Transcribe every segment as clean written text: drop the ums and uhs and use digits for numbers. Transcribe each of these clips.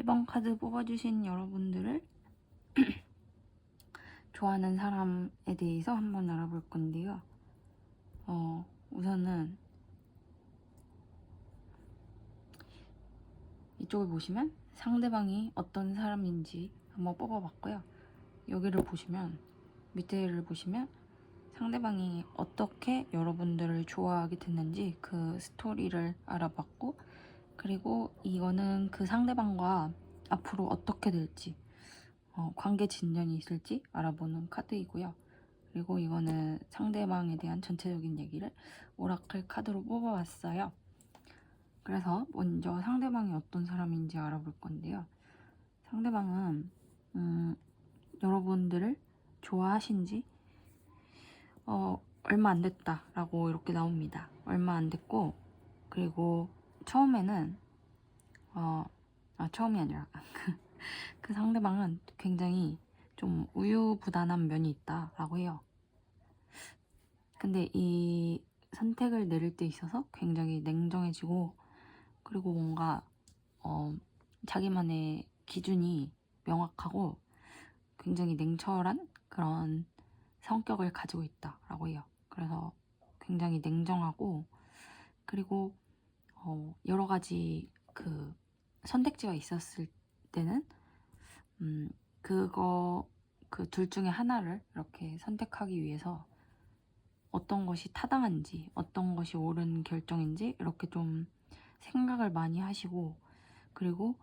이번 카드 뽑아주신 여러분들을 좋아하는 사람에 대해서 한번 알아볼 건데요. 우선은 이쪽을 보시면 상대방이 어떤 사람인지 한번 뽑아봤고요. 여기를 보시면, 밑에를 보시면 상대방이 어떻게 여러분들을 좋아하게 됐는지 그 스토리를 알아봤고, 그리고 이거는 그 상대방과 앞으로 어떻게 될지, 관계 진전이 있을지 알아보는 카드이고요. 그리고 이거는 상대방에 대한 전체적인 얘기를 오라클 카드로 뽑아봤어요. 그래서 먼저 상대방이 어떤 사람인지 알아볼 건데요. 상대방은 여러분들을 좋아하신지 얼마 안 됐다라고 이렇게 나옵니다. 얼마 안 됐고, 그리고 처음에는 처음이 아니라 그 상대방은 굉장히 좀 우유부단한 면이 있다라고 해요. 근데 이 선택을 내릴 때 있어서 굉장히 냉정해지고, 그리고 뭔가 자기만의 기준이 명확하고 굉장히 냉철한 그런 성격을 가지고 있다라고 해요. 그래서 굉장히 냉정하고, 그리고 여러 가지 그 선택지가 있었을 때는 그 둘 중에 하나를 이렇게 선택하기 위해서 어떤 것이 타당한지, 어떤 것이 옳은 결정인지 이렇게 좀 생각을 많이 하시고, 그리고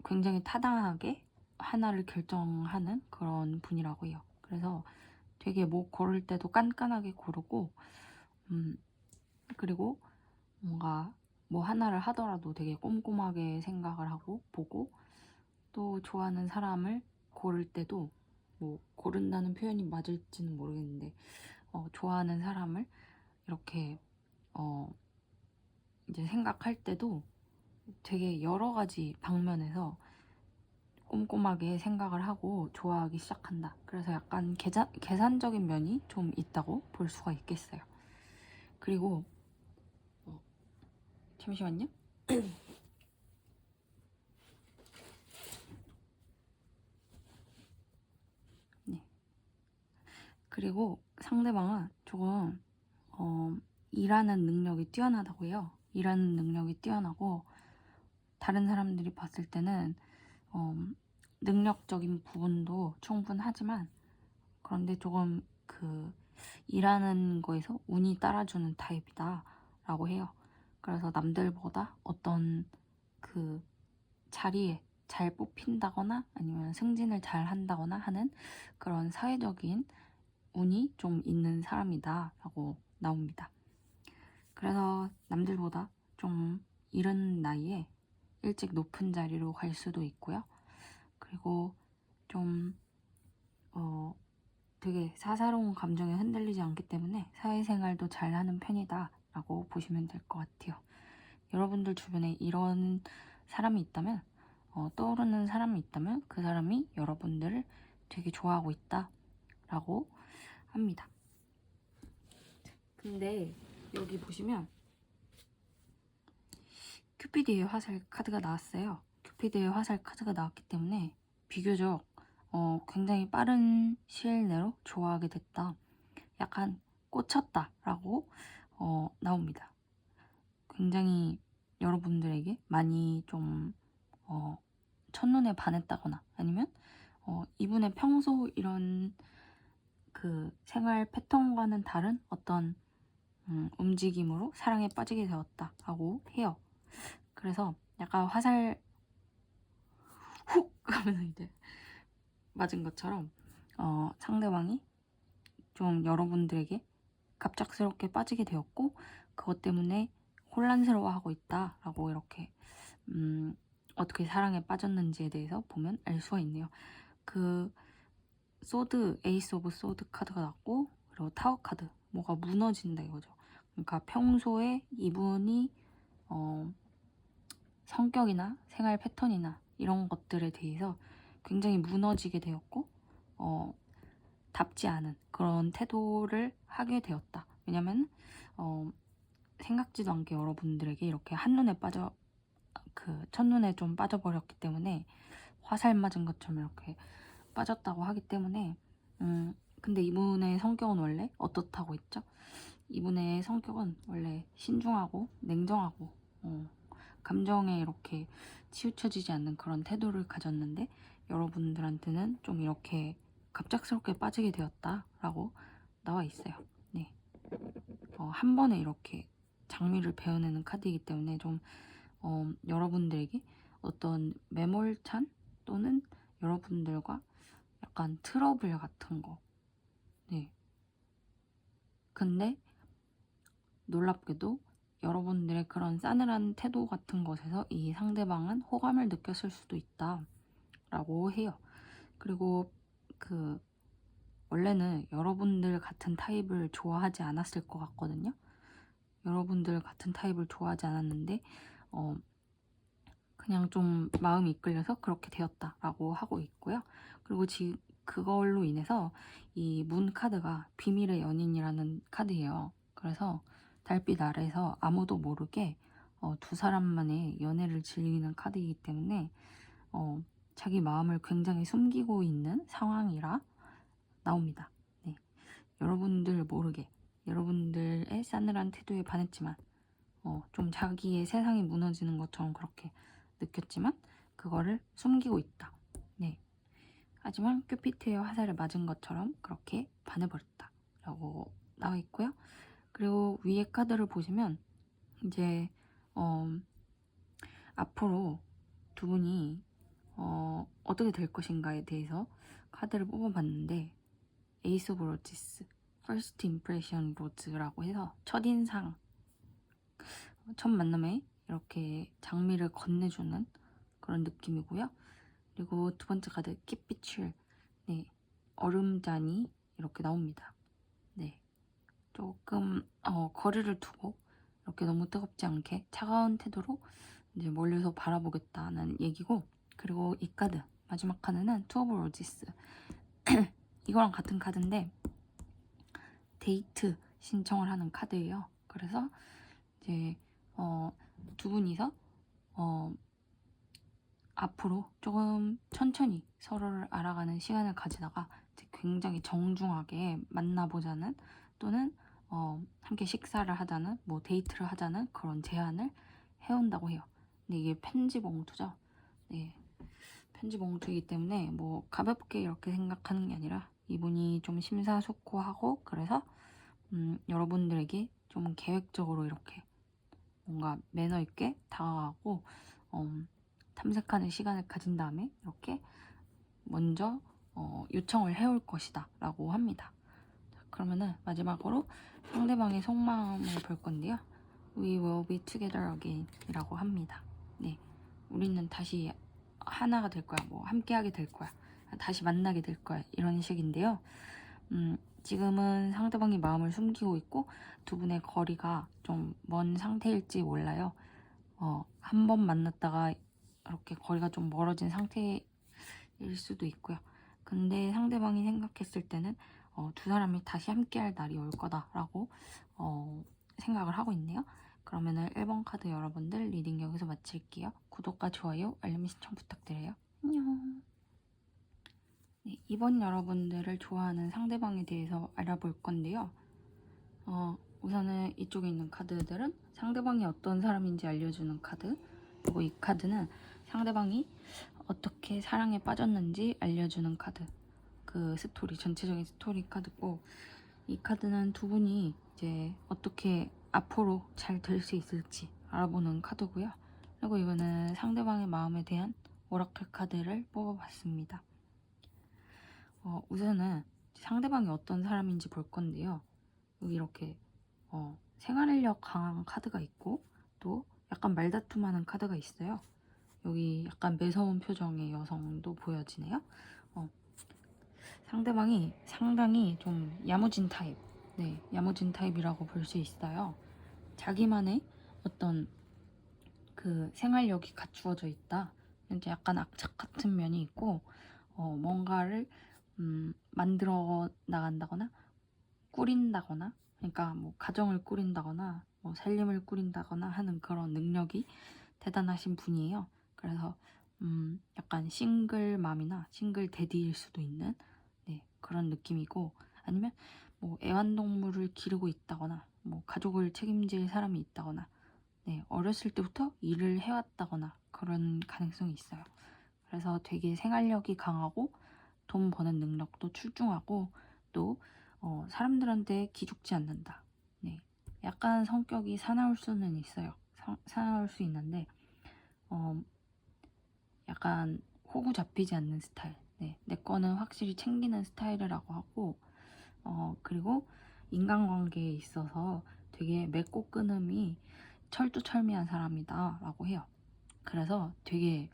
굉장히 타당하게 하나를 결정하는 그런 분이라고 해요. 그래서 되게 뭐 고를 때도 깐깐하게 고르고, 그리고 뭔가 뭐 하나를 하더라도 되게 꼼꼼하게 생각을 하고 보고, 또 좋아하는 사람을 고를 때도, 뭐 고른다는 표현이 맞을지는 모르겠는데, 좋아하는 사람을 이렇게 이제 생각할 때도 되게 여러 가지 방면에서 꼼꼼하게 생각을 하고 좋아하기 시작한다. 그래서 약간 계산적인 면이 좀 있다고 볼 수가 있겠어요. 그리고 잠시만요. 네. 그리고 상대방은 조금 일하는 능력이 뛰어나다고 해요. 일하는 능력이 뛰어나고, 다른 사람들이 봤을 때는 능력적인 부분도 충분하지만, 그런데 조금 그 일하는 거에서 운이 따라주는 타입이다 라고 해요. 그래서 남들보다 어떤 그 자리에 잘 뽑힌다거나 아니면 승진을 잘 한다거나 하는 그런 사회적인 운이 좀 있는 사람이다 라고 나옵니다. 그래서 남들보다 좀 이른 나이에 일찍 높은 자리로 갈 수도 있고요. 그리고 좀 되게 사사로운 감정에 흔들리지 않기 때문에 사회생활도 잘하는 편이다 라고 보시면 될 것 같아요. 여러분들 주변에 이런 사람이 있다면, 떠오르는 사람이 있다면 그 사람이 여러분들을 되게 좋아하고 있다 라고 합니다. 근데 여기 보시면 큐피드의 화살 카드가 나왔어요. 큐피드의 화살 카드가 나왔기 때문에 비교적 굉장히 빠른 시일 내로 좋아하게 됐다, 약간 꽂혔다 라고 나옵니다. 굉장히 여러분들에게 많이 좀 첫눈에 반했다거나, 아니면 이분의 평소 이런 그 생활 패턴과는 다른 어떤 움직임으로 사랑에 빠지게 되었다 라고 해요. 그래서 약간 화살 훅 하면서 이제 맞은 것처럼 상대방이 좀 여러분들에게 갑작스럽게 빠지게 되었고, 그것 때문에 혼란스러워하고 있다 라고 이렇게 어떻게 사랑에 빠졌는지에 대해서 보면 알 수가 있네요. 그 소드, 에이스 오브 소드 카드가 나왔고, 그리고 타워 카드, 뭐가 무너진다 이거죠. 그러니까 평소에 이분이 성격이나 생활 패턴이나 이런 것들에 대해서 굉장히 무너지게 되었고, 답지 않은 그런 태도를 하게 되었다. 왜냐면 생각지도 않게 여러분들에게 이렇게 한눈에 그 첫눈에 좀 빠져버렸기 때문에 화살 맞은 것처럼 이렇게 빠졌다고 하기 때문에 근데 이분의 성격은 원래 어떻다고 했죠? 이분의 성격은 원래 신중하고 냉정하고 감정에 이렇게 치우쳐지지 않는 그런 태도를 가졌는데 여러분들한테는 좀 이렇게 갑작스럽게 빠지게 되었다라고 나와 있어요. 네. 한 번에 이렇게 장미를 베어내는 카드이기 때문에 좀 여러분들에게 어떤 매몰찬 또는 여러분들과 약간 트러블 같은 거. 네. 근데 놀랍게도 여러분들의 그런 싸늘한 태도 같은 것에서 이 상대방은 호감을 느꼈을 수도 있다라고 해요. 그리고 그 원래는 여러분들 같은 타입을 좋아하지 않았을 것 같거든요. 여러분들 같은 타입을 좋아하지 않았는데 그냥 좀 마음이 이끌려서 그렇게 되었다라고 하고 있고요. 그리고 지금 그걸로 인해서 이 문 카드가 비밀의 연인이라는 카드예요. 그래서 달빛 아래에서 아무도 모르게 두 사람만의 연애를 즐기는 카드이기 때문에 자기 마음을 굉장히 숨기고 있는 상황이라 나옵니다. 네. 여러분들 모르게 여러분들의 싸늘한 태도에 반했지만 좀 자기의 세상이 무너지는 것처럼 그렇게 느꼈지만 그거를 숨기고 있다. 네. 하지만 큐피트의 화살을 맞은 것처럼 그렇게 반해버렸다 라고 나와 있고요. 그리고 위에 카드를 보시면 이제 앞으로 두 분이 어떻게 될 것인가에 대해서 카드를 뽑아봤는데 에이스 오브 로지스, 퍼스트 임프레션 로즈라고 해서 첫인상, 첫 만남에 이렇게 장미를 건네주는 그런 느낌이고요. 그리고 두 번째 카드 kit빛을, 네, 얼음잔이 이렇게 나옵니다. 네, 조금 거리를 두고 이렇게 너무 뜨겁지 않게 차가운 태도로 이제 멀리서 바라보겠다는 얘기고, 그리고 이 카드 마지막 카드는 투 오브 로지스 이거랑 같은 카드인데 데이트 신청을 하는 카드예요. 그래서 이제 두 분이서 앞으로 조금 천천히 서로를 알아가는 시간을 가지다가 굉장히 정중하게 만나보자는 또는 함께 식사를 하자는 뭐 데이트를 하자는 그런 제안을 해온다고 해요. 근데 이게 편지 봉투죠. 네, 편지 봉투이기 때문에 뭐 가볍게 이렇게 생각하는 게 아니라 이분이 좀 심사숙고하고 그래서 여러분들에게 좀 계획적으로 이렇게 뭔가 매너 있게 다가가고 탐색하는 시간을 가진 다음에 이렇게 먼저 요청을 해올 것이다 라고 합니다. 자, 그러면은 마지막으로 상대방의 속마음을 볼 건데요. We will be together again 이라고 합니다. 네, 우리는 다시 하나가 될 거야, 뭐 함께하게 될 거야, 다시 만나게 될 거야, 이런 식인데요. 지금은 상대방이 마음을 숨기고 있고 두 분의 거리가 좀 먼 상태일지 몰라요. 한 번 만났다가 이렇게 거리가 좀 멀어진 상태일 수도 있고요. 근데 상대방이 생각했을 때는 두 사람이 다시 함께할 날이 올 거다라고 생각을 하고 있네요. 그러면은 1번 카드 여러분들 리딩 여기서 마칠게요. 구독과 좋아요, 알림 신청 부탁드려요. 안녕. 네, 이번 여러분들을 좋아하는 상대방에 대해서 알아볼 건데요. 우선은 이쪽에 있는 카드들은 상대방이 어떤 사람인지 알려주는 카드, 그리고 이 카드는 상대방이 어떻게 사랑에 빠졌는지 알려주는 카드, 그 스토리, 전체적인 스토리 카드고, 이 카드는 두 분이 이제 어떻게 앞으로 잘 될 수 있을지 알아보는 카드고요. 그리고 이거는 상대방의 마음에 대한 오라클 카드를 뽑아봤습니다. 우선은 상대방이 어떤 사람인지 볼 건데요. 여기 이렇게 생활력 강한 카드가 있고 또 약간 말다툼하는 카드가 있어요. 여기 약간 매서운 표정의 여성도 보여지네요. 상대방이 상당히 좀 야무진 타입, 네, 야무진 타입이라고 볼 수 있어요. 자기만의 어떤 그 생활력이 갖추어져 있다. 이제 약간 악착 같은 면이 있고 뭔가를 만들어 나간다거나 꾸린다거나, 그러니까 뭐 가정을 꾸린다거나 뭐 살림을 꾸린다거나 하는 그런 능력이 대단하신 분이에요. 그래서 약간 싱글맘이나 싱글 데디일 수도 있는 그런 느낌이고, 아니면 뭐 애완동물을 기르고 있다거나 뭐 가족을 책임질 사람이 있다거나 어렸을 때부터 일을 해왔다거나 그런 가능성이 있어요. 그래서 되게 생활력이 강하고 돈 버는 능력도 출중하고 또 사람들한테 기죽지 않는다. 약간 성격이 사나울 수는 있어요. 사나울 수 있는데 약간 호구 잡히지 않는 스타일. 내 거는 확실히 챙기는 스타일이라고 하고, 그리고 인간관계에 있어서 되게 맺고 끊음이 철두철미한 사람이다 라고 해요. 그래서 되게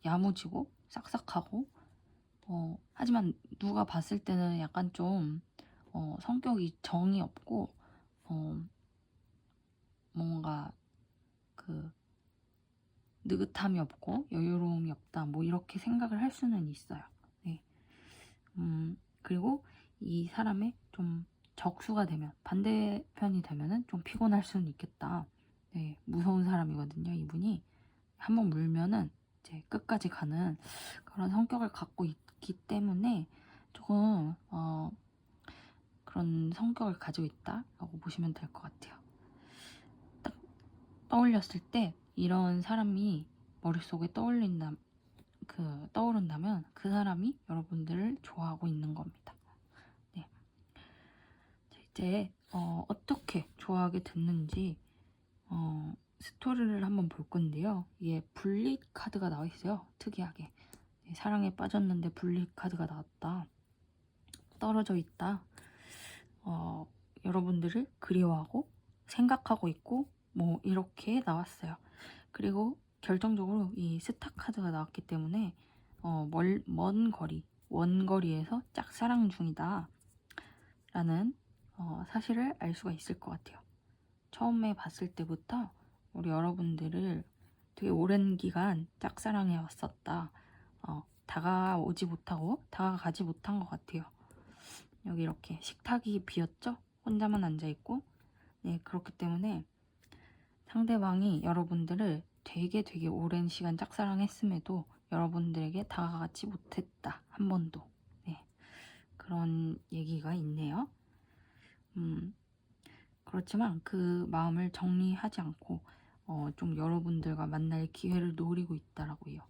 야무지고 싹싹하고, 하지만 누가 봤을 때는 약간 좀 성격이 정이 없고 뭔가 그 느긋함이 없고 여유로움이 없다, 뭐 이렇게 생각을 할 수는 있어요. 그리고 이 사람의 좀 적수가 되면, 반대편이 되면은 좀 피곤할 수는 있겠다. 무서운 사람이거든요, 이분이. 한번 물면은 이제 끝까지 가는 그런 성격을 갖고 있기 때문에 조금 그런 성격을 가지고 있다라고 보시면 될 것 같아요. 딱 떠올렸을 때 이런 사람이 머릿속에 떠오른다면 그 사람이 여러분들을 좋아하고 있는 겁니다. 이제 어떻게 좋아하게 됐는지 스토리를 한번 볼 건데요. 이게 분리 카드가 나와 있어요. 특이하게. 사랑에 빠졌는데 분리 카드가 나왔다. 떨어져 있다. 여러분들을 그리워하고 생각하고 있고 뭐 이렇게 나왔어요. 그리고 결정적으로 이 스타 카드가 나왔기 때문에 먼 거리, 원거리에서 짝사랑 중이다 라는 사실을 알 수가 있을 것 같아요. 처음에 봤을 때부터 우리 여러분들을 되게 오랜 기간 짝사랑해 왔었다. 다가가지 못한 것 같아요. 여기 이렇게 식탁이 비었죠? 혼자만 앉아있고. 그렇기 때문에 상대방이 여러분들을 되게 오랜 시간 짝사랑했음에도 여러분들에게 다가가지 못했다. 한 번도. 그런 얘기가 있네요. 그렇지만 그 마음을 정리하지 않고 좀 여러분들과 만날 기회를 노리고 있다라고 해요.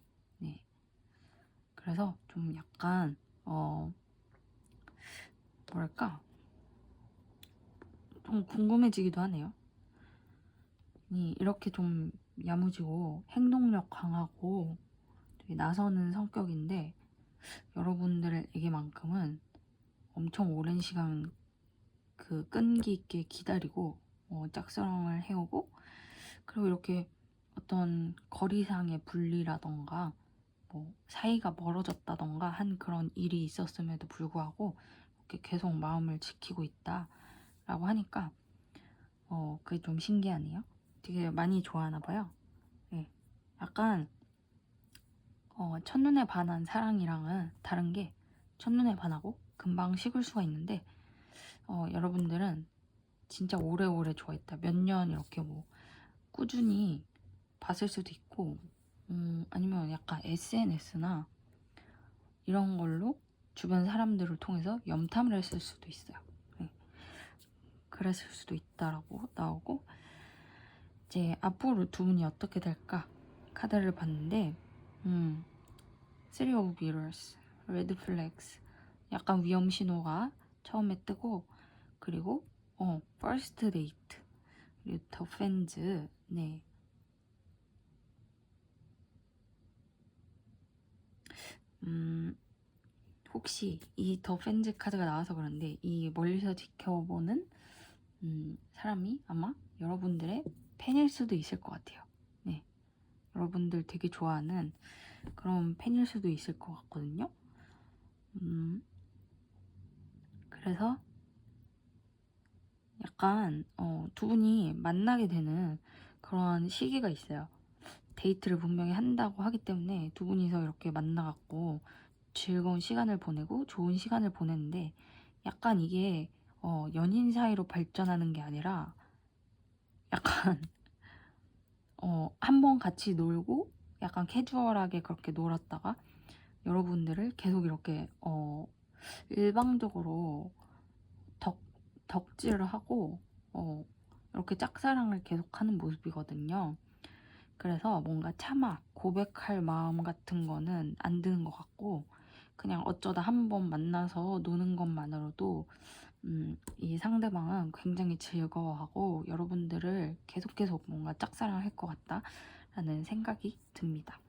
그래서 좀 약간 뭐랄까 좀 궁금해지기도 하네요. 이렇게 좀 야무지고 행동력 강하고 되게 나서는 성격인데 여러분들에게만큼은 엄청 오랜 시간 그 끈기 있게 기다리고 짝사랑을 해오고, 그리고 이렇게 어떤 거리상의 분리라던가 뭐 사이가 멀어졌다던가 한 그런 일이 있었음에도 불구하고 이렇게 계속 마음을 지키고 있다라고 하니까 그게 좀 신기하네요. 되게 많이 좋아하나 봐요. 약간 첫눈에 반한 사랑이랑은 다른 게, 첫눈에 반하고 금방 식을 수가 있는데 여러분들은 진짜 오래오래 좋아했다, 몇 년 이렇게 뭐 꾸준히 봤을 수도 있고, 아니면 약간 SNS나 이런 걸로 주변 사람들을 통해서 염탐을 했을 수도 있어요. 그랬을 수도 있다라고 나오고, 이제 앞으로 두 분이 어떻게 될까 카드를 봤는데 Three of Mirrors, Red Flags, 약간 위험 신호가 처음에 뜨고, 그리고 First Date, 그리고 The Fans. 혹시 이 더 팬즈 카드가 나와서 그런데 이 멀리서 지켜보는 사람이 아마 여러분들의 팬일 수도 있을 것 같아요. 여러분들 되게 좋아하는 그런 팬일 수도 있을 것 같거든요. 그래서 약간 두 분이 만나게 되는 그런 시기가 있어요. 데이트를 분명히 한다고 하기 때문에 두 분이서 이렇게 만나갖고 즐거운 시간을 보내고 좋은 시간을 보내는데, 약간 이게 연인 사이로 발전하는 게 아니라 약간 한 번 같이 놀고 약간 캐주얼하게 그렇게 놀았다가 여러분들을 계속 이렇게 일방적으로 덕질을 하고 이렇게 짝사랑을 계속하는 모습이거든요. 그래서 뭔가 차마 고백할 마음 같은 거는 안 드는 것 같고 그냥 어쩌다 한 번 만나서 노는 것만으로도 이 상대방은 굉장히 즐거워하고 여러분들을 계속 뭔가 짝사랑할 것 같다라는 생각이 듭니다.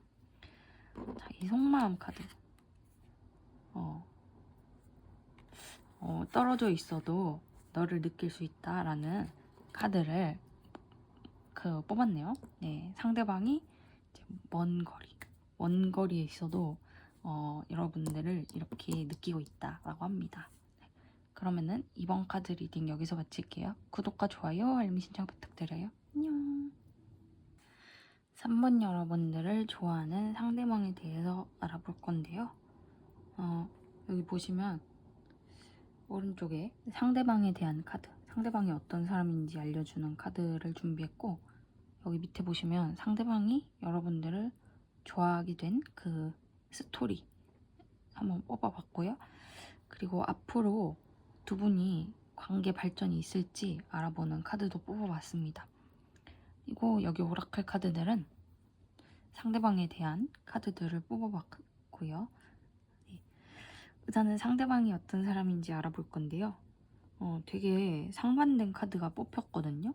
자, 이 속마음 카드. 떨어져 있어도 너를 느낄 수 있다라는 카드를 뽑았네요. 네, 상대방이 이제 먼 거리에 있어도 여러분들을 이렇게 느끼고 있다라고 합니다. 네, 그러면은 이번 카드 리딩 여기서 마칠게요. 구독과 좋아요, 알림 신청 부탁드려요. 안녕. 3번 여러분들을 좋아하는 상대방에 대해서 알아볼 건데요. 여기 보시면 오른쪽에 상대방에 대한 카드, 상대방이 어떤 사람인지 알려주는 카드를 준비했고 여기 밑에 보시면 상대방이 여러분들을 좋아하게 된 그 스토리 한번 뽑아봤고요. 그리고 앞으로 두 분이 관계 발전이 있을지 알아보는 카드도 뽑아봤습니다. 그리고 여기 오라클 카드들은 상대방에 대한 카드들을 뽑아봤고요. 네. 우선은 상대방이 어떤 사람인지 알아볼 건데요. 되게 상반된 카드가 뽑혔거든요.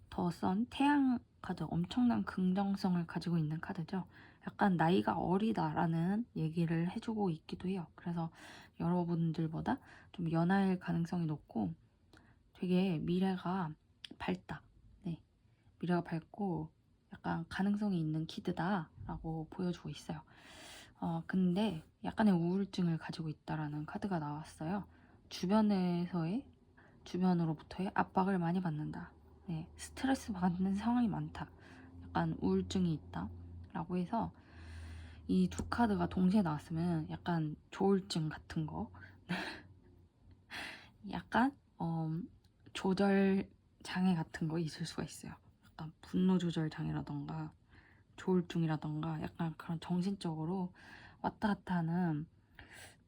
더 선 태양 카드, 엄청난 긍정성을 가지고 있는 카드죠. 약간 나이가 어리다라는 얘기를 해주고 있기도 해요. 그래서 여러분들보다 좀 연하일 가능성이 높고 되게 미래가 밝다. 네, 미래가 밝고 약간 가능성이 있는 키드다라고 보여주고 있어요. 근데 약간의 우울증을 가지고 있다라는 카드가 나왔어요. 주변으로부터의 압박을 많이 받는다. 네, 스트레스 받는 상황이 많다. 약간 우울증이 있다. 라고 해서 이 두 카드가 동시에 나왔으면 약간 조울증 같은 거 약간 조절 장애 같은 거 있을 수가 있어요. 약간 분노 조절 장애라던가 조울증이라던가 약간 그런 정신적으로 왔다 갔다 하는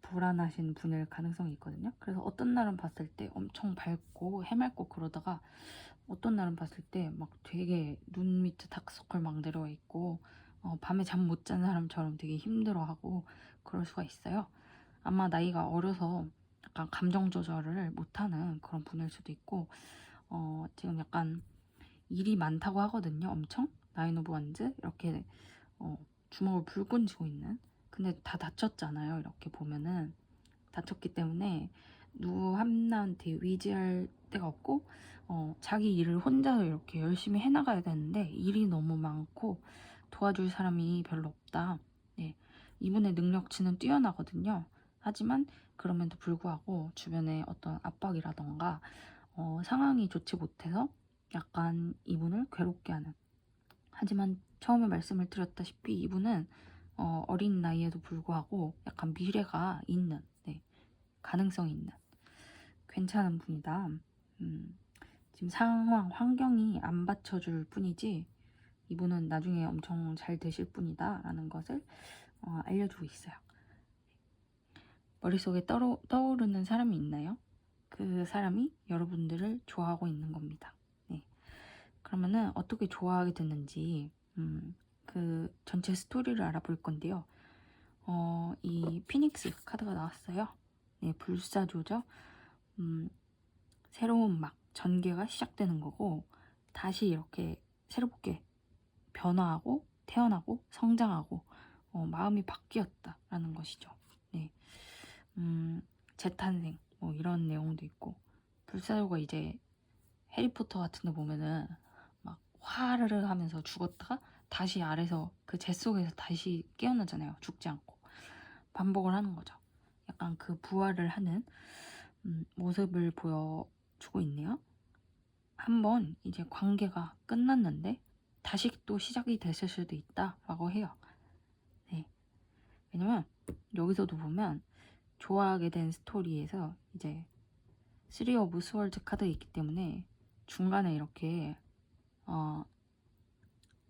불안하신 분일 가능성이 있거든요. 그래서 어떤 날은 봤을 때 엄청 밝고 해맑고 그러다가 어떤 날은 봤을 때 막 되게 눈 밑에 다크서클 막 내려와 있고 밤에 잠 못 잔 사람처럼 되게 힘들어하고 그럴 수가 있어요. 아마 나이가 어려서 약간 감정 조절을 못하는 그런 분일 수도 있고 지금 약간 일이 많다고 하거든요. 엄청 나인 오브 완즈 이렇게 주먹을 불끈 쥐고 있는 근데 다 다쳤잖아요. 이렇게 보면은 다쳤기 때문에 누구 하나한테 의지할 데가 없고 자기 일을 혼자 이렇게 열심히 해나가야 되는데 일이 너무 많고 도와줄 사람이 별로 없다. 네, 이분의 능력치는 뛰어나거든요. 하지만 그럼에도 불구하고 주변에 어떤 압박이라던가 상황이 좋지 못해서 약간 이분을 괴롭게 하는 하지만 처음에 말씀을 드렸다시피 이분은 어린 나이에도 불구하고 약간 미래가 있는 네, 가능성이 있는 괜찮은 분이다. 지금 상황, 환경이 안 받쳐줄 뿐이지 이분은 나중에 엄청 잘 되실 분이다 라는 것을 알려주고 있어요. 머릿속에 떠오르는 사람이 있나요? 그 사람이 여러분들을 좋아하고 있는 겁니다. 네. 그러면은 어떻게 좋아하게 됐는지 그 전체 스토리를 알아볼 건데요. 이 피닉스 카드가 나왔어요. 네, 불사조죠. 새로운 막 전개가 시작되는 거고 다시 이렇게 새롭게 변화하고 태어나고 성장하고 마음이 바뀌었다라는 것이죠. 네, 재탄생 뭐 이런 내용도 있고 불사조가 이제 해리포터 같은 데 보면은 막 화를 하면서 죽었다가 다시 아래서 그 재 속에서 다시 깨어나잖아요. 죽지 않고 반복을 하는 거죠. 약간 그 부활을 하는 모습을 보여주고 있네요. 한번 이제 관계가 끝났는데 다시 또 시작이 됐을 수도 있다라고 해요. 네. 왜냐면 여기서도 보면 좋아하게 된 스토리에서 이제 3 오브 스월드 카드가 있기 때문에 중간에 이렇게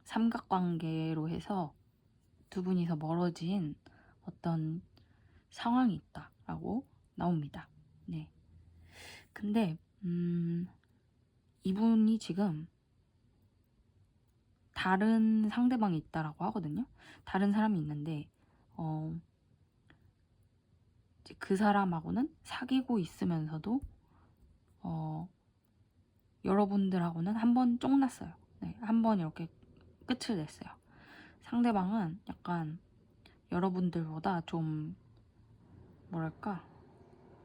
삼각관계로 해서 두 분이서 멀어진 어떤 상황이 있다라고 나옵니다. 네. 근데 이분이 지금 다른 상대방이 있다라고 하거든요. 다른 사람이 있는데 이제 그 사람하고는 사귀고 있으면서도 여러분들하고는 한 번 쫑났어요. 네, 한 번 이렇게 끝을 냈어요. 상대방은 약간 여러분들보다 좀 뭐랄까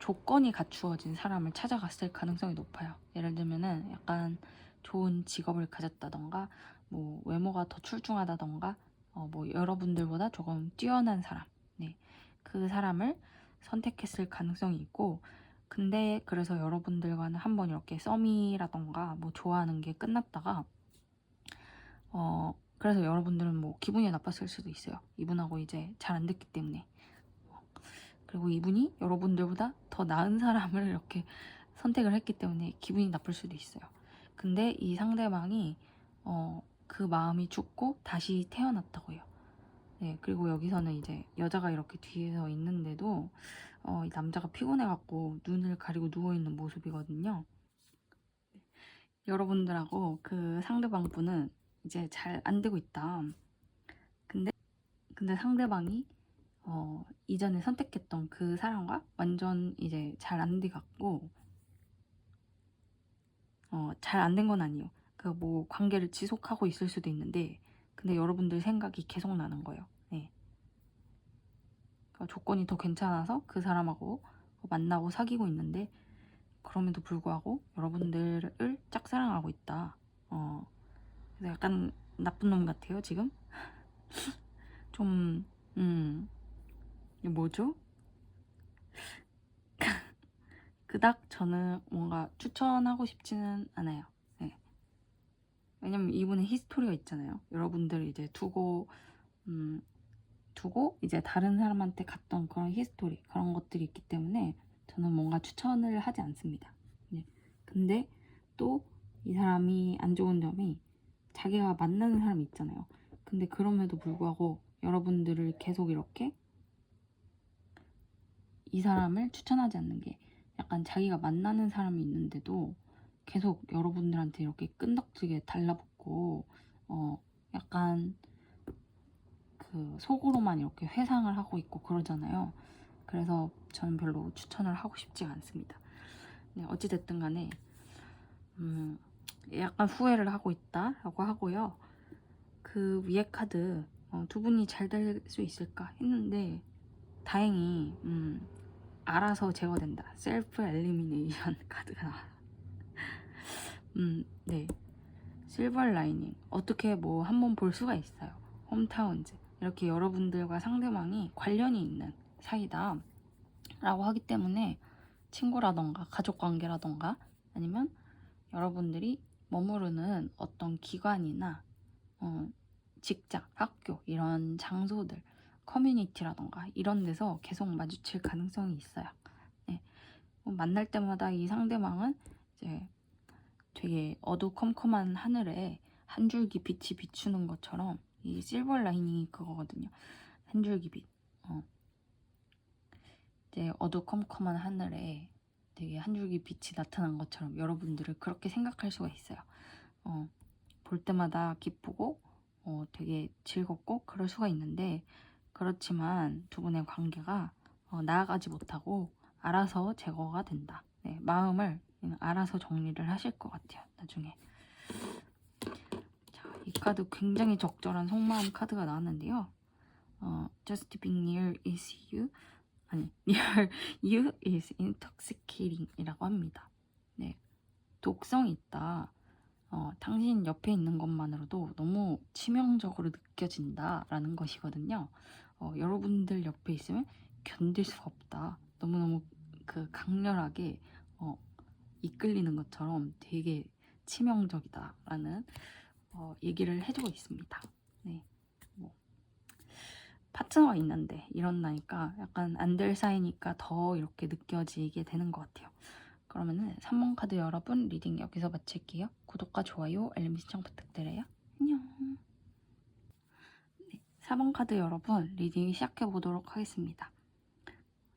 조건이 갖추어진 사람을 찾아갔을 가능성이 높아요. 예를 들면은 약간 좋은 직업을 가졌다던가 뭐 외모가 더 출중하다던가 뭐 여러분들보다 조금 뛰어난 사람, 네, 그 사람을 선택했을 가능성이 있고, 근데 그래서 여러분들과는 한번 이렇게 썸이라던가 뭐 좋아하는 게 끝났다가 그래서 여러분들은 뭐 기분이 나빴을 수도 있어요. 이분하고 이제 잘 안 됐기 때문에. 그리고 이분이 여러분들보다 더 나은 사람을 이렇게 선택을 했기 때문에 기분이 나쁠 수도 있어요. 근데 이 상대방이 그 마음이 죽고 다시 태어났다고 해요. 네, 그리고 여기서는 이제 여자가 이렇게 뒤에서 있는데도 이 남자가 피곤해갖고 눈을 가리고 누워있는 모습이거든요. 여러분들하고 그 상대방 분은 이제 잘 안 되고 있다. 근데 상대방이 이전에 선택했던 그 사람과 완전 이제 잘 안 돼 갖고 잘 안 된 건 아니에요. 그 뭐 관계를 지속하고 있을 수도 있는데 근데 여러분들 생각이 계속 나는 거예요. 네. 그러니까 조건이 더 괜찮아서 그 사람하고 만나고 사귀고 있는데 그럼에도 불구하고 여러분들을 짝사랑하고 있다. 그래서 약간 나쁜 놈 같아요 지금. 좀 이게 뭐죠? 그닥 저는 뭔가 추천하고 싶지는 않아요. 네. 왜냐면 이분의 히스토리가 있잖아요. 여러분들 이제 두고 이제 다른 사람한테 갔던 그런 히스토리, 그런 것들이 있기 때문에 저는 뭔가 추천을 하지 않습니다. 네. 근데 또 이 사람이 안 좋은 점이 자기가 만나는 사람이 있잖아요. 근데 그럼에도 불구하고 여러분들을 계속 이렇게 이 사람을 추천하지 않는 게, 약간 자기가 만나는 사람이 있는데도 계속 여러분들한테 이렇게 끈덕지게 달라붙고 약간 그 속으로만 이렇게 회상을 하고 있고 그러잖아요. 그래서 저는 별로 추천을 하고 싶지가 않습니다. 네, 어찌됐든 간에 약간 후회를 하고 있다라고 하고요. 그 위에 카드 두 분이 잘 될 수 있을까 했는데 다행히 알아서 제거된다. 셀프 엘리미네이션 카드가 나와요. 네. 실버 라이닝. 어떻게 뭐 한번 볼 수가 있어요. 홈타운즈. 이렇게 여러분들과 상대방이 관련이 있는 사이다 라고 하기 때문에 친구라던가 가족관계라던가 아니면 여러분들이 머무르는 어떤 기관이나 직장, 학교 이런 장소들, 커뮤니티라던가 이런 데서 계속 마주칠 가능성이 있어요. 네. 만날 때마다 이 상대방은 이제 되게 어두컴컴한 하늘에 한 줄기 빛이 비추는 것처럼 이 실버 라이닝이 그거거든요. 한 줄기 빛. 이제 어두컴컴한 하늘에 되게 한 줄기 빛이 나타난 것처럼 여러분들을 그렇게 생각할 수가 있어요. 볼 때마다 기쁘고 되게 즐겁고 그럴 수가 있는데, 그렇지만 두 분의 관계가 나아가지 못하고 알아서 제거가 된다. 네, 마음을 알아서 정리를 하실 것 같아요 나중에. 자, 이 카드 굉장히 적절한 속마음 카드가 나왔는데요. Just being near is you, 아니 near you is intoxicating 이라고 합니다. 네, 독성이 있다. 당신 옆에 있는 것만으로도 너무 치명적으로 느껴진다 라는 것이거든요. 여러분들 옆에 있으면 견딜 수가 없다. 너무너무 그 강렬하게 이끌리는 것처럼 되게 치명적이다 라는 얘기를 해주고 있습니다. 네. 뭐 파트너가 있는데 이런다니까 약간 안 될 사이니까 더 이렇게 느껴지게 되는 것 같아요. 그러면은 3번 카드 여러분 리딩 여기서 마칠게요. 구독과 좋아요, 알림 신청 부탁드려요. 안녕. 4번 카드 여러분 리딩 시작해 보도록 하겠습니다.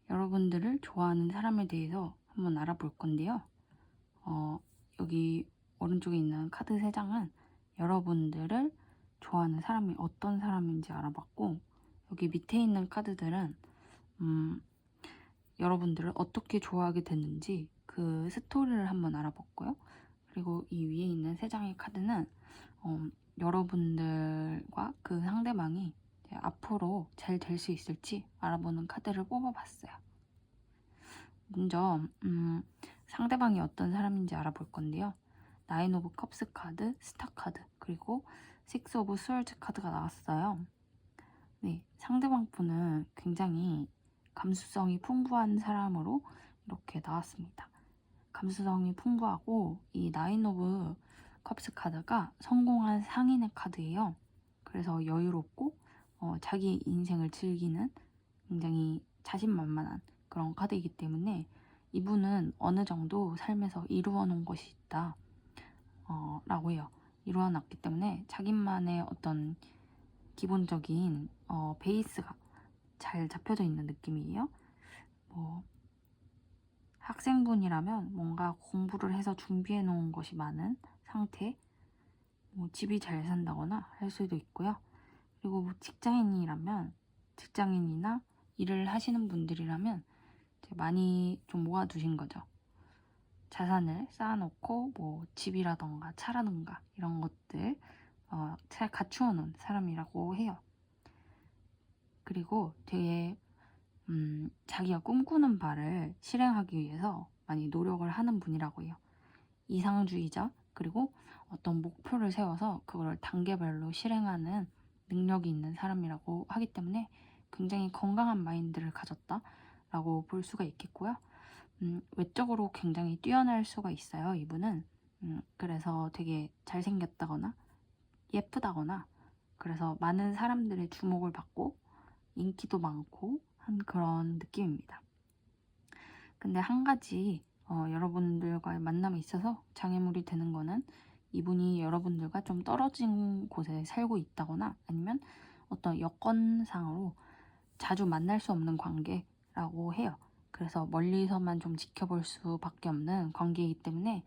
여러분들을 좋아하는 사람에 대해서 한번 알아볼 건데요. 여기 오른쪽에 있는 카드 3장은 여러분들을 좋아하는 사람이 어떤 사람인지 알아봤고, 여기 밑에 있는 카드들은 여러분들을 어떻게 좋아하게 됐는지 그 스토리를 한번 알아봤고요. 그리고 이 위에 있는 3장의 카드는 여러분들과 그 상대방이 앞으로 잘 될 수 있을지 알아보는 카드를 뽑아봤어요. 먼저 상대방이 어떤 사람인지 알아볼 건데요. 나인 오브 컵스 카드, 스타 카드, 그리고 식스 오브 스월드 카드가 나왔어요. 네, 상대방 분은 굉장히 감수성이 풍부한 사람으로 이렇게 나왔습니다. 감수성이 풍부하고 이 나인 오브 컵스 카드가 성공한 상인의 카드예요. 그래서 여유롭고 자기 인생을 즐기는 굉장히 자신만만한 그런 카드이기 때문에 이분은 어느 정도 삶에서 이루어 놓은 것이 있다 라고 해요. 이루어 놨기 때문에 자기만의 어떤 기본적인 베이스가 잘 잡혀져 있는 느낌이에요. 학생분이라면 뭔가 공부를 해서 준비해 놓은 것이 많은 상태, 집이 잘 산다거나 할 수도 있고요. 그리고 직장인이라면, 직장인이나 일을 하시는 분들이라면 많이 좀 모아두신 거죠. 자산을 쌓아놓고 집이라던가 차라던가 이런 것들 잘 갖추어 놓은 사람이라고 해요. 그리고 되게 자기가 꿈꾸는 바를 실행하기 위해서 많이 노력을 하는 분이라고 해요. 이상주의자, 그리고 어떤 목표를 세워서 그걸 단계별로 실행하는 능력이 있는 사람이라고 하기 때문에 굉장히 건강한 마인드를 가졌다라고 볼 수가 있겠고요. 외적으로 굉장히 뛰어날 수가 있어요, 이분은. 그래서 되게 잘생겼다거나 예쁘다거나, 그래서 많은 사람들의 주목을 받고 인기도 많고 한 그런 느낌입니다. 근데 한 가지 여러분들과의 만남에 있어서 장애물이 되는 거는 이분이 여러분들과 좀 떨어진 곳에 살고 있다거나 아니면 어떤 여건상으로 자주 만날 수 없는 관계라고 해요. 그래서 멀리서만 좀 지켜볼 수밖에 없는 관계이기 때문에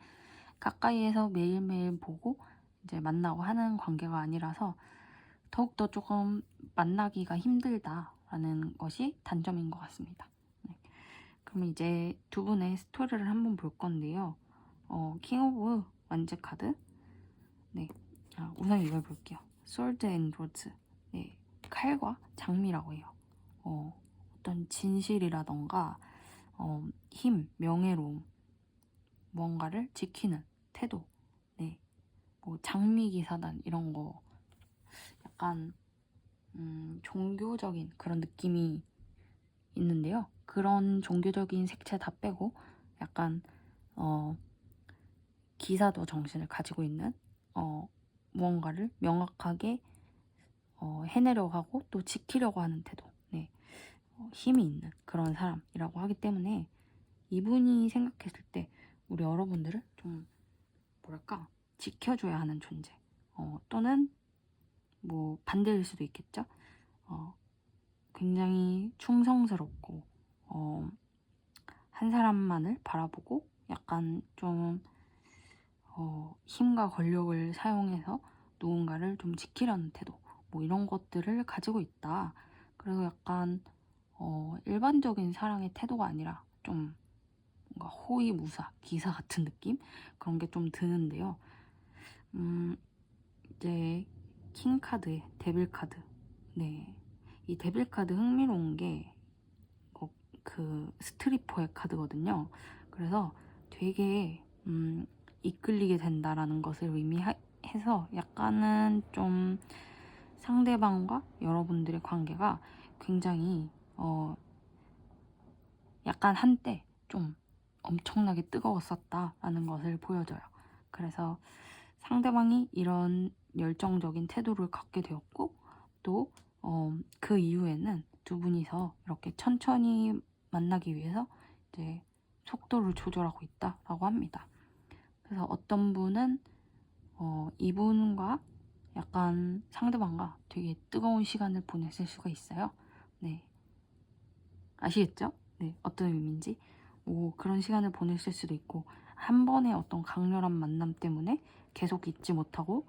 가까이에서 매일매일 보고 이제 만나고 하는 관계가 아니라서 더욱더 조금 만나기가 힘들다라는 것이 단점인 것 같습니다. 네. 그럼 이제 두 분의 스토리를 한번 볼 건데요. 킹 오브 완즈 카드. 네. 우선 이걸 볼게요. 솔드 앤 로즈. 네. 칼과 장미라고 해요. 어떤 진실이라던가 힘, 명예로움, 뭔가를 지키는 태도. 네. 장미기사단 이런 거 약간 종교적인 그런 느낌이 있는데요. 그런 종교적인 색채 다 빼고 약간 기사도 정신을 가지고 있는 무언가를 명확하게 해내려고 하고 또 지키려고 하는 태도. 네. 힘이 있는 그런 사람이라고 하기 때문에 이분이 생각했을 때 우리 여러분들을 좀 뭐랄까 지켜줘야 하는 존재, 또는 반대일 수도 있겠죠. 굉장히 충성스럽고 한 사람만을 바라보고 약간 좀 힘과 권력을 사용해서 누군가를 좀 지키려는 태도, 이런 것들을 가지고 있다. 그래서 약간 일반적인 사랑의 태도가 아니라 좀 뭔가 호위무사, 기사 같은 느낌? 그런 게 좀 드는데요. 이제 킹 카드에 데빌 카드. 네. 이 데빌 카드 흥미로운 게 그 스트리퍼의 카드거든요. 그래서 되게 이끌리게 된다라는 것을 의미해서 약간은 좀 상대방과 여러분들의 관계가 굉장히 약간 한때 좀 엄청나게 뜨거웠었다라는 것을 보여줘요. 그래서 상대방이 이런 열정적인 태도를 갖게 되었고 또 그 이후에는 두 분이서 이렇게 천천히 만나기 위해서 이제 속도를 조절하고 있다라고 합니다. 그래서 어떤 분은 이분과 약간 상대방과 되게 뜨거운 시간을 보냈을 수가 있어요. 네. 아시겠죠? 네. 어떤 의미인지. 뭐 그런 시간을 보냈을 수도 있고, 한 번의 어떤 강렬한 만남 때문에 계속 잊지 못하고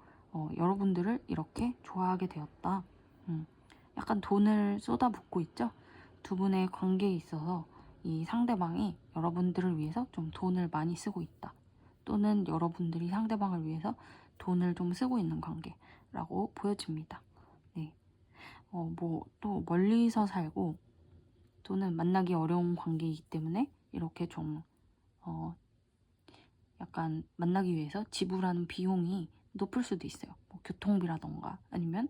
여러분들을 이렇게 좋아하게 되었다. 약간 돈을 쏟아붓고 있죠? 두 분의 관계에 있어서 이 상대방이 여러분들을 위해서 좀 돈을 많이 쓰고 있다. 또는 여러분들이 상대방을 위해서 돈을 좀 쓰고 있는 관계라고 보여집니다. 네. 뭐 또 멀리서 살고 또는 만나기 어려운 관계이기 때문에 이렇게 좀 약간 만나기 위해서 지불하는 비용이 높을 수도 있어요. 뭐 교통비라던가 아니면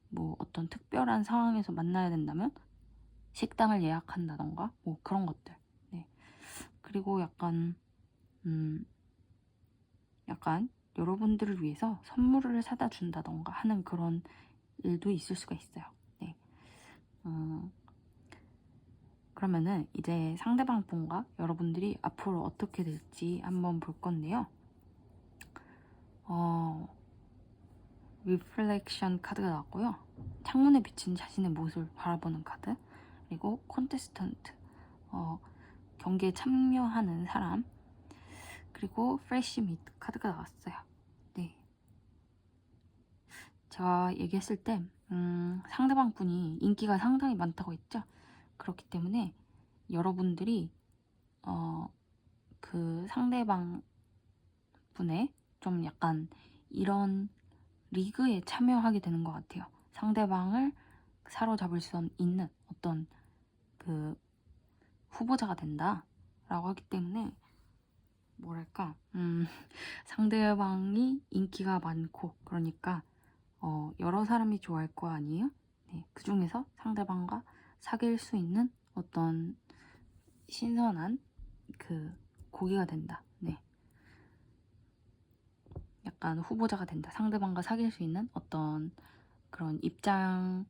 뭐 어떤 특별한 상황에서 만나야 된다면 식당을 예약한다던가 뭐 그런 것들. 네. 그리고 약간 여러분들을 위해서 선물을 사다 준다던가 하는 그런 일도 있을 수가 있어요. 네. 그러면은 이제 상대방 분과 여러분들이 앞으로 어떻게 될지 한번 볼 건데요. 리플렉션 카드가 나왔고요. 창문에 비친 자신의 모습을 바라보는 카드, 그리고 콘테스턴트, 경기에 참여하는 사람, 그리고 프레시 미트 카드가 나왔어요. 네. 제가 얘기했을 때 상대방 분이 인기가 상당히 많다고 했죠. 그렇기 때문에 여러분들이 그 상대방 분의 좀 약간 이런 리그에 참여하게 되는 것 같아요. 상대방을 사로잡을 수 있는 어떤 그 후보자가 된다라고 하기 때문에 뭐랄까 상대방이 인기가 많고 그러니까 여러 사람이 좋아할 거 아니에요? 네, 그 중에서 상대방과 사귈 수 있는 어떤 신선한 그 고기가 된다. 네. 약간 후보자가 된다. 상대방과 사귈 수 있는 어떤 그런 입장이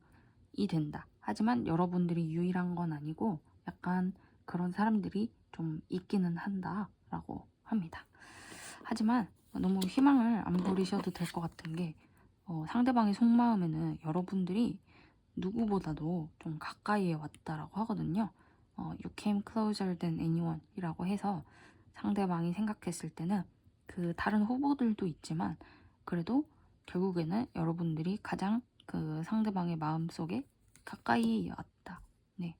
된다. 하지만 여러분들이 유일한 건 아니고 약간 그런 사람들이 좀 있기는 한다라고 합니다. 하지만 너무 희망을 안 부리셔도 될 것 같은 게 상대방의 속마음에는 여러분들이 누구보다도 좀 가까이에 왔다라고 하거든요. You came closer than anyone 이라고 해서 상대방이 생각했을 때는 그 다른 후보들도 있지만 그래도 결국에는 여러분들이 가장 그 상대방의 마음속에 가까이 왔다. 네.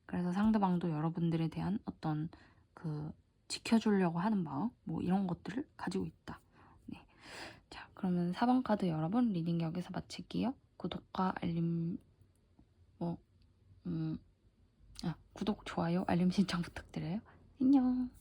그래서 상대방도 여러분들에 대한 어떤 그 지켜주려고 하는 마음 뭐 이런 것들을 가지고 있다. 네. 자, 그러면 4번 카드 여러분 리딩 여기서 마칠게요. 구독과 알림 구독, 좋아요, 알림 신청 부탁드려요. 안녕.